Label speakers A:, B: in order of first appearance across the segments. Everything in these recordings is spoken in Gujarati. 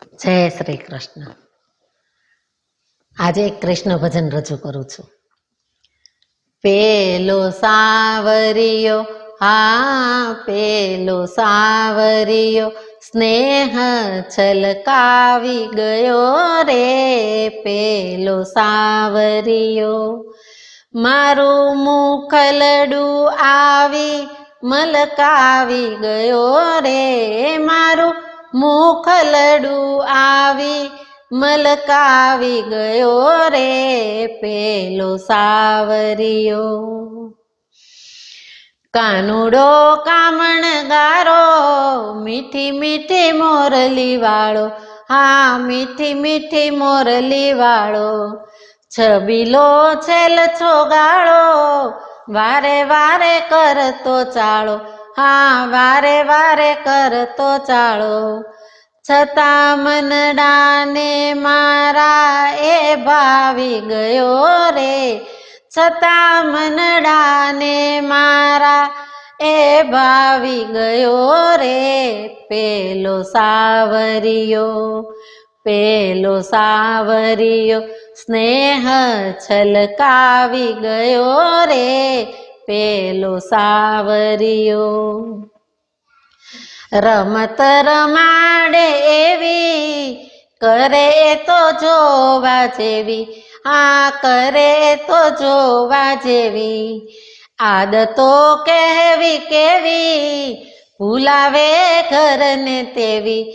A: જય શ્રી કૃષ્ણ. આજે એક કૃષ્ણ ભજન રજૂ કરું છું. પેલો સાવરિયો, પેલો સાવરિયો સ્નેહ છલકાવી ગયો રે. પેલો સાવરિયો મારું મુખલડું આવી મલકાવી ગયો રે. મારું મુખલડું આવી મલકાવી ગયો રે. પેલો સાવરિયો કાનુડો કામણગારો, મીઠી મીઠી મોરલી વાળો, મીઠી મીઠી મોરલી વાળો, છબીલો છેલ છોગાળો, વારે વારે કરતો ચાળો, વારે વારે કરતો ચાળો. છતાં મનડાને મારા એ ભાવી ગયો રે. છતાં મનડાને મારા એ ભાવી ગયો રે. પેલો સાવરિયો, પેલો સાવરિયો સ્નેહ છલકાવી ગયો રે. પેલો સાવરિયો રમત રમાડે એવી, કરે તો જોવા જેવી, કરે તો જોવા જેવી. આદતો કહેવી કેવી, ભૂલાવે ઘરને તેવી,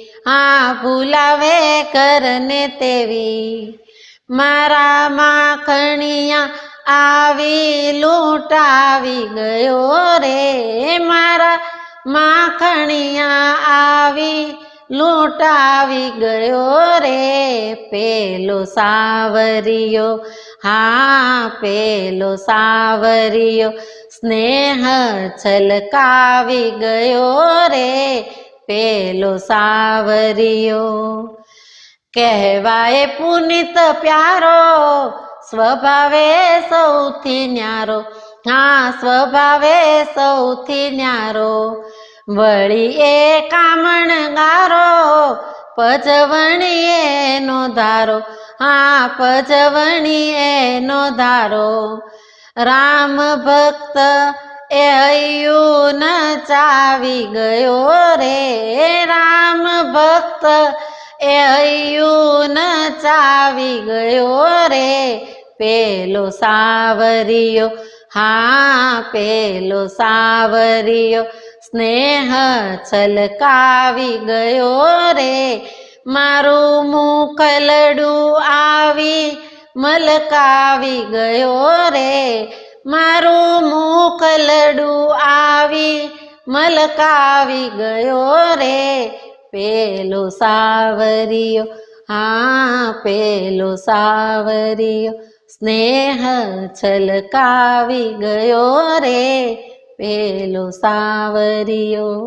A: ભૂલાવે ઘરને તેવી. મારા માખણિયા આવી લૂંટાવી ગયો રે. મારા માખણિયા આવી લૂંટાવી ગયો રે. પેલો સાવરિયો, પેલો સાવરિયો સ્નેહ છલકાવી ગયો રે. પેલો સાવરિયો કહેવાય પુનિત પ્યારો, સ્વભાવે સૌથી ન્યારો, સ્વભાવે સૌથી ન્યારો. વળી એ કામણગારો, પજવણી એનો ધારો, પજવણી એનો ધારો. રામ ભક્ત એ હૈયું નચાવી ગયો રે. રામ ભક્ત એ હૈયું નચાવી ગયો રે. પેલો સાવરિયો, પેલો સાવરિયો સ્નેહ છલકાવી ગયો રે. મારું મુખલડું આવી મલકાવી ગયો રે. મારું મુખલડું આવી મલકાવી ગયો રે. પેલો સાવરિયો, પેલો સાવરિયો સ્નેહ છલકાવી ગયો રે. પેલો સાવરિયો.